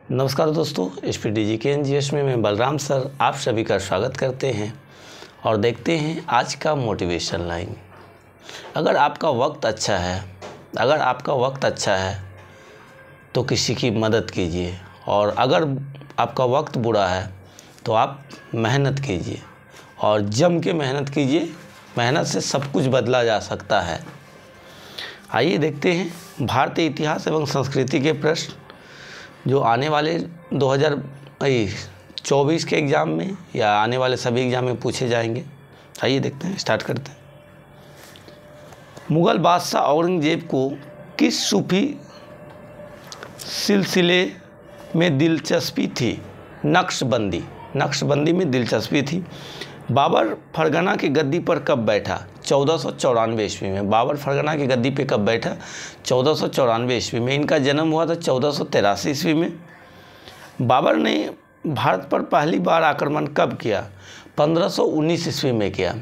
नमस्कार दोस्तों, SPDGKNGS में मैं बलराम सर आप सभी का स्वागत करते हैं और देखते हैं आज का मोटिवेशन लाइन। अगर आपका वक्त अच्छा है तो किसी की मदद कीजिए, और अगर आपका वक्त बुरा है तो आप मेहनत कीजिए और जम के मेहनत कीजिए। मेहनत से सब कुछ बदला जा सकता है। आइए देखते हैं भारतीय इतिहास एवं संस्कृति के प्रश्न जो आने वाले 2024 के एग्ज़ाम में या आने वाले सभी एग्ज़ाम में पूछे जाएंगे। आइए देखते हैं, स्टार्ट करते हैं। मुग़ल बादशाह औरंगज़ेब को किस सूफी सिलसिले में दिलचस्पी थी? नक्शबंदी में दिलचस्पी थी। बाबर फरगना की गद्दी पर कब बैठा? 1494 ईस्वी में। बाबर फरगना की गद्दी पे कब बैठा? 1494 ईस्वी में। इनका जन्म हुआ था 1483 ईस्वी में। बाबर ने भारत पर पहली बार आक्रमण कब किया? 1519 ईस्वी में किया।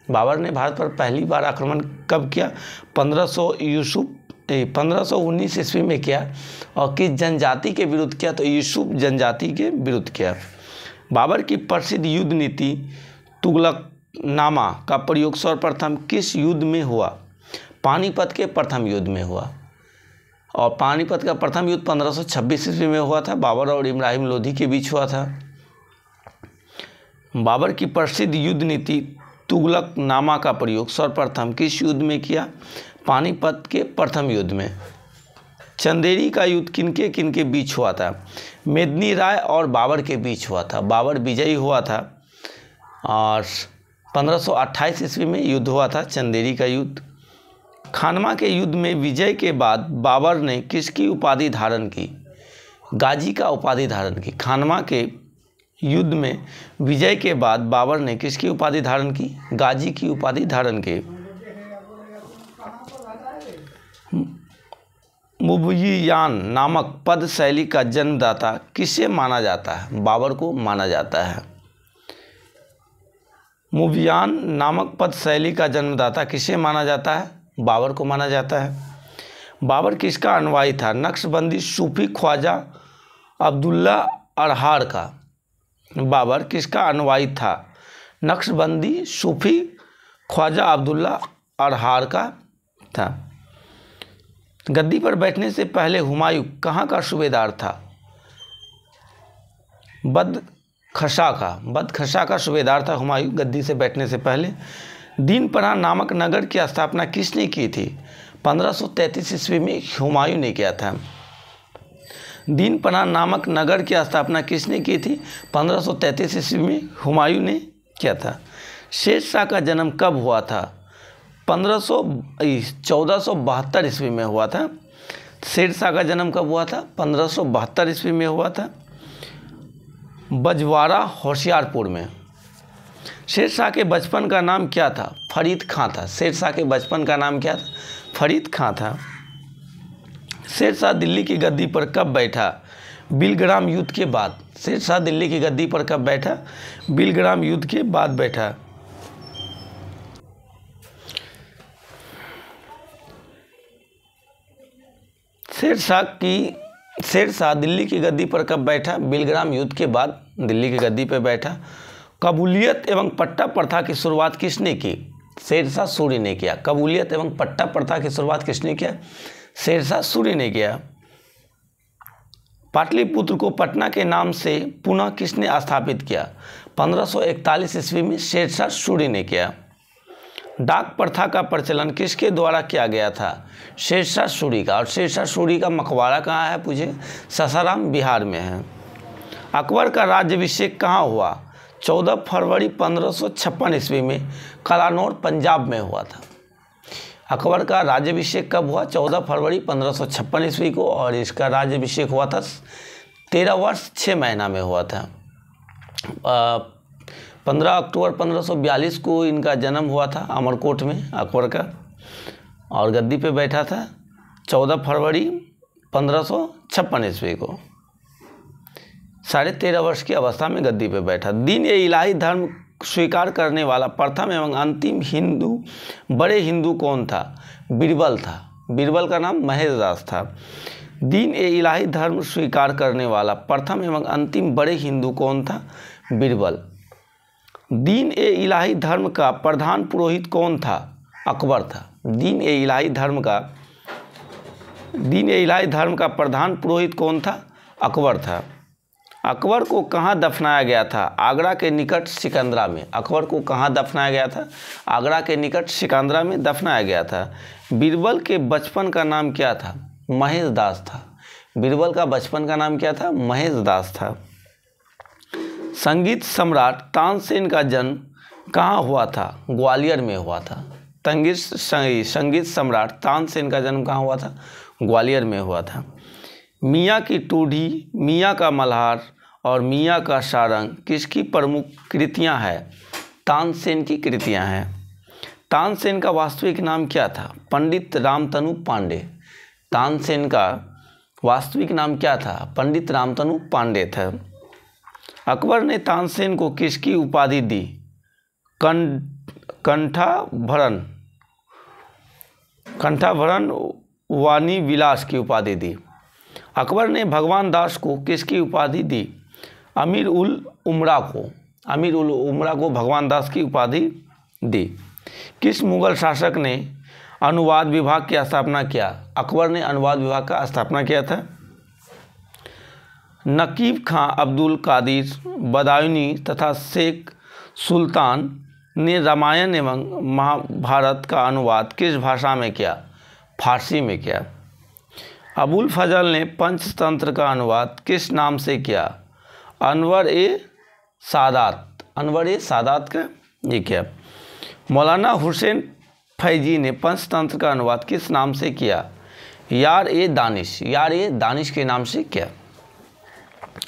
बाबर ने भारत पर पहली बार आक्रमण कब किया? 1519 ईस्वी में किया। और किस जनजाति के विरुद्ध किया? तो यूसुफ जनजाति के विरुद्ध किया। बाबर की प्रसिद्ध युद्ध नीति तुगलकनामा का प्रयोग सर्वप्रथम किस युद्ध में हुआ? पानीपत के प्रथम युद्ध में हुआ। और पानीपत का प्रथम युद्ध 1526 ईस्वी में हुआ था। बाबर और इब्राहिम लोधी के बीच हुआ था। बाबर की प्रसिद्ध युद्ध नीति तुगलकनामा का प्रयोग सर्वप्रथम किस युद्ध में किया? पानीपत के प्रथम युद्ध में। चंदेरी का युद्ध किनके बीच हुआ था? मेदिनी राय और बाबर के बीच हुआ था। बाबर विजयी हुआ था और 1528 ईस्वी में युद्ध हुआ था, चंदेरी का युद्ध। खानवा के युद्ध में विजय के बाद बाबर ने किसकी उपाधि धारण की? गाजी का उपाधि धारण की। खानवा के युद्ध में विजय के बाद बाबर ने किसकी उपाधि धारण की? गाजी की उपाधि धारण की। मुबय्यान नामक पद शैली का जन्मदाता किसे माना जाता है? बाबर को माना जाता है। मुबय्यान नामक पद शैली का जन्मदाता किसे माना जाता है? बाबर को माना जाता है। बाबर किसका अनुयायी था? नक्शबंदी सूफी ख्वाजा अब्दुल्ला अरहार का। बाबर किसका अनुयायी था? नक्शबंदी सूफी ख्वाजा अब्दुल्ला अरहार का था। गद्दी पर बैठने से पहले हुमायूं कहाँ का सूबेदार था? बदखशा का सूबेदार था हुमायूं गद्दी से बैठने से पहले। दीनपनाह नामक नगर की स्थापना किसने की थी? 1533 ईस्वी में हुमायूं ने किया था। दीनपनाह नामक नगर की स्थापना किसने की थी? 1533 ईस्वी में हुमायूं ने किया था। शेरशाह का जन्म कब हुआ था? 1472 ईस्वी में हुआ था। शेरशाह का जन्म कब हुआ था? 1572 ईस्वी में हुआ था, बजवाड़ा होशियारपुर में। शेरशाह के बचपन का नाम क्या था? फरीद खां था। शेरशाह के बचपन का नाम क्या था? फरीद खां था। शेरशाह दिल्ली की गद्दी पर कब बैठा? बिलग्राम युद्ध के बाद। शेरशाह दिल्ली की गद्दी पर कब बैठा? बिलग्राम युद्ध के बाद बैठा। शेरशाह दिल्ली की गद्दी पर कब बैठा? बिलग्राम युद्ध के बाद दिल्ली की गद्दी पर बैठा। कबूलियत एवं पट्टा प्रथा की शुरुआत किसने की? शेरशाह सूरी ने किया। कबूलियत एवं पट्टा प्रथा की शुरुआत किसने किया? शेरशाह सूरी ने किया। पाटलिपुत्र को पटना के नाम से पुनः किसने स्थापित किया? 1541 ईस्वी में शेरशाह सूरी ने किया। डाक प्रथा का प्रचलन किसके द्वारा किया गया था? शेरशाह सूरी का। और शेरशाह सूरी का मकबरा कहाँ है? पूछे। सासाराम बिहार में है। अकबर का राज्याभिषेक कहाँ हुआ? 14 फरवरी 1556 ईस्वी में कलानौर पंजाब में हुआ था। अकबर का राज्याभिषेक कब हुआ? 14 फरवरी 1556 ईस्वी को। और इसका राज्याभिषेक हुआ था 13 वर्ष 6 महीना में हुआ था। 15 अक्टूबर 1542 को इनका जन्म हुआ था अमरकोट में अकबर का, और गद्दी पे बैठा था 14 फरवरी 1556 ईस्वी को। 13.5 वर्ष की अवस्था में गद्दी पे बैठा। दीन ए इलाही धर्म स्वीकार करने वाला प्रथम एवं अंतिम बड़े हिंदू कौन था? बीरबल था। बीरबल का नाम महेश दास था। दीन ए इलाही धर्म स्वीकार करने वाला प्रथम एवं अंतिम बड़े हिंदू कौन था? बीरबल। दीन ए इलाही धर्म का प्रधान पुरोहित कौन था? अकबर था। दीन ए इलाही धर्म का प्रधान पुरोहित कौन था? अकबर था। अकबर को कहाँ दफनाया गया था? आगरा के निकट सिकंदरा में। अकबर को कहाँ दफनाया गया था? आगरा के निकट सिकंदरा में दफनाया गया था। बीरबल के बचपन का नाम क्या था? महेश दास था। बीरबल का बचपन का नाम क्या था? महेश दास था। संगीत सम्राट तानसेन का जन्म कहाँ हुआ था? ग्वालियर में हुआ था। संगीत सम्राट तानसेन का जन्म कहाँ हुआ था? ग्वालियर में हुआ था। मियाँ की टूढ़ी, मियाँ का मल्हार और मियाँ का सारंग किसकी प्रमुख कृतियाँ हैं? तानसेन की कृतियाँ हैं। तानसेन का वास्तविक नाम क्या था? पंडित रामतनु पांडे। तानसेन का वास्तविक नाम क्या था? पंडित रामतनु पांडे था। अकबर ने तानसेन को किसकी उपाधि दी? कंठाभरण वाणी विलास की उपाधि दी। अकबर ने भगवान दास को किसकी उपाधि दी? अमीर उल उमरा को भगवान दास की उपाधि दी। किस मुगल शासक ने अनुवाद विभाग की स्थापना किया? अकबर ने अनुवाद विभाग का स्थापना किया था। नकीब खां, अब्दुल कादिर बदायूनी तथा शेख सुल्तान ने रामायण एवं महाभारत का अनुवाद किस भाषा में किया? फारसी में किया। अबुल फजल ने पंचतंत्र का अनुवाद किस नाम से किया? अनवर ए सादात का ये किया। मौलाना हुसैन फैजी ने पंचतंत्र का अनुवाद किस नाम से किया? यार ए दानिश के नाम से किया।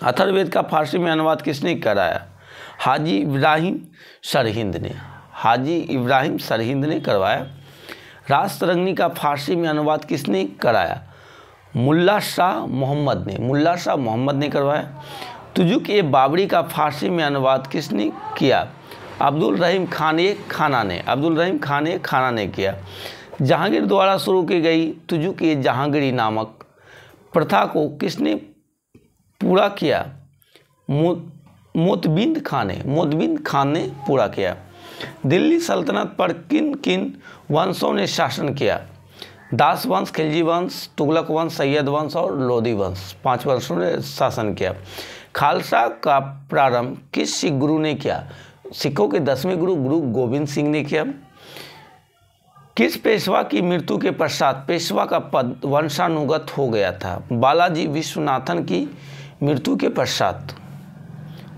अथर्ववेद का फारसी में अनुवाद किसने कराया? हाजी इब्राहिम सरहिंद ने करवाया। राजतरंगिणी का फारसी में अनुवाद किसने कराया? मुल्ला शाह मोहम्मद ने करवाया। तुजुक ए बाबरी का फारसी में अनुवाद किसने किया? अब्दुल रहीम खान ने किया। जहांगीर द्वारा शुरू की गई तुजुक ए जहांगीरी नामक प्रथा को किसने पूरा किया? मोतबिंद खान ने पूरा किया। दिल्ली सल्तनत पर किन किन वंशों ने शासन किया? दास वंश, खिलजी वंश, तुगलक वंश, सैयद वंश और लोधी वंश, 5 वंशों ने शासन किया। खालसा का प्रारंभ किस सिख गुरु ने किया? सिखों के 10वें गुरु गोविंद सिंह ने किया। किस पेशवा की मृत्यु के पश्चात पेशवा का पद वंशानुगत हो गया था? बालाजी विश्वनाथन की मृत्यु के पश्चात।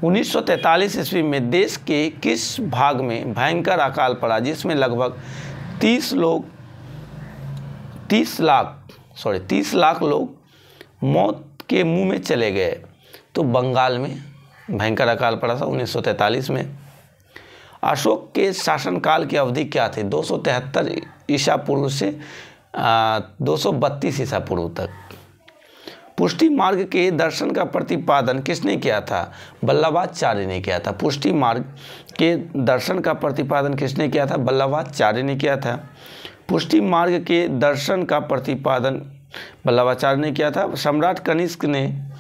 1943 ईस्वी में देश के किस भाग में भयंकर अकाल पड़ा जिसमें लगभग 30 लाख लोग मौत के मुंह में चले गए? तो बंगाल में भयंकर अकाल पड़ा था 1943 में। अशोक के शासनकाल की अवधि क्या थी? 273 ईसा पूर्व से 232 ईसा पूर्व तक। पुष्टि मार्ग के दर्शन का प्रतिपादन किसने किया था? वल्लभाचार्य ने किया था। पुष्टि मार्ग के दर्शन का प्रतिपादन किसने किया था? वल्लभाचार्य ने किया था। पुष्टि मार्ग के दर्शन का प्रतिपादन वल्लभाचार्य ने किया था। सम्राट कनिष्क ने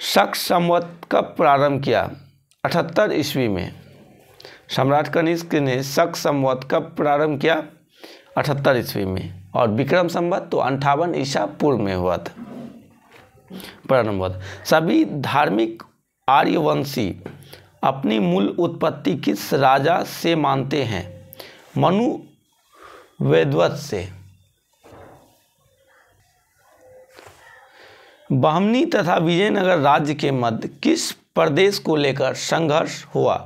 शक संवत कब प्रारंभ किया? 78 ईस्वी में। सम्राट कनिष्क ने शक संवत कब प्रारंभ किया? 78 ईस्वी में। और विक्रम संवत तो 58 ईसा पूर्व में हुआ था, प्रारंभ हुआ था। सभी धार्मिक आर्यवंशी अपनी मूल उत्पत्ति किस राजा से मानते हैं? मनु वैदवत से। बहमनी तथा विजयनगर राज्य के मध्य किस प्रदेश को लेकर संघर्ष हुआ?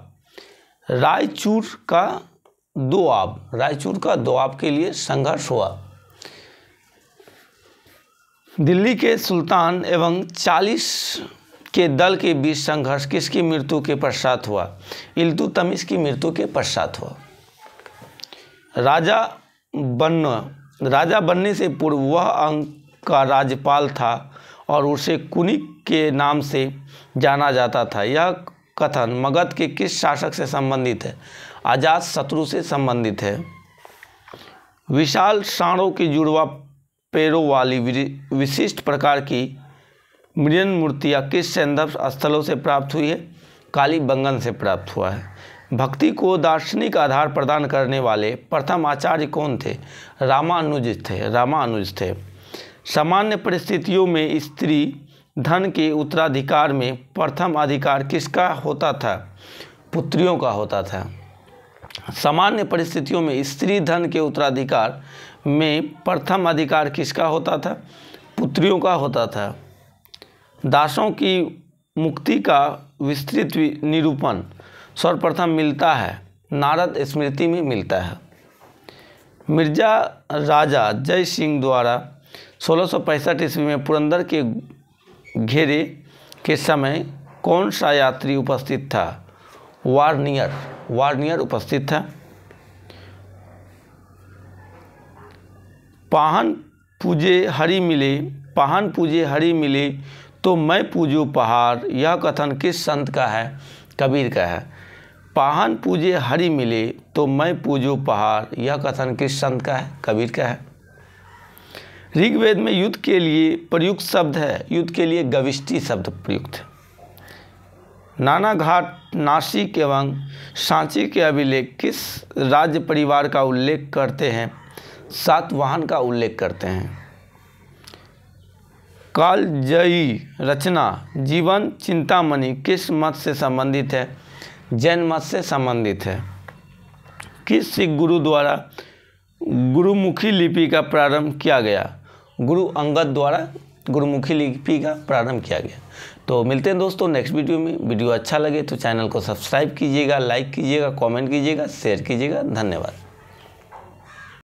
रायचूर का दोआब के लिए संघर्ष हुआ। दिल्ली के सुल्तान एवं 40 के दल के बीच संघर्ष किसकी मृत्यु के पश्चात हुआ? इल्तुतमिश की मृत्यु के पश्चात हुआ। राजा बनने से पूर्व वह अंग का राज्यपाल था और उसे कुनिक के नाम से जाना जाता था। यह कथन मगध के किस शासक से संबंधित है? अजात शत्रु से संबंधित है। विशाल सांडों की जुड़वा पैरों वाली विशिष्ट प्रकार की मृण मूर्तियाँ किस सैंधव स्थलों से प्राप्त हुई है? कालीबंगन से प्राप्त हुआ है। भक्ति को दार्शनिक आधार प्रदान करने वाले प्रथम आचार्य कौन थे? रामानुज थे। सामान्य परिस्थितियों में स्त्री धन के उत्तराधिकार में प्रथम अधिकार किसका होता था? पुत्रियों का होता था। सामान्य परिस्थितियों में स्त्री धन के उत्तराधिकार में प्रथम अधिकार किसका होता था? पुत्रियों का होता था। दासों की मुक्ति का विस्तृत निरूपण सर्वप्रथम मिलता है नारद स्मृति में मिलता है। मिर्जा राजा जय सिंह द्वारा 1665 ईस्वी में पुरंदर के घेरे के समय कौन सा यात्री उपस्थित था? वार्नियर उपस्थित था। पाहन पूजे हरि मिले तो मैं पूजू पहाड़, यह कथन किस संत का है? कबीर का है। पाहन पूजे हरि मिले तो मैं पूजू पहाड़, यह कथन किस संत का है? कबीर का है। ऋग्वेद में युद्ध के लिए प्रयुक्त शब्द है, युद्ध के लिए गविष्टि शब्द प्रयुक्त है। नानाघाट, नासिक एवं सांची के अभिलेख किस राज्य परिवार का उल्लेख करते हैं? सातवाहन का उल्लेख करते हैं। कालजयी रचना जीवन चिंतामणि किस मत से संबंधित है? जैन मत से संबंधित है। किस सिख गुरु द्वारा गुरुमुखी लिपि का प्रारंभ किया गया? गुरु अंगद द्वारा गुरुमुखी लिपि का प्रारंभ किया गया। तो मिलते हैं दोस्तों नेक्स्ट वीडियो में। वीडियो अच्छा लगे तो चैनल को सब्सक्राइब कीजिएगा, लाइक कीजिएगा, कमेंट कीजिएगा, शेयर कीजिएगा। धन्यवाद।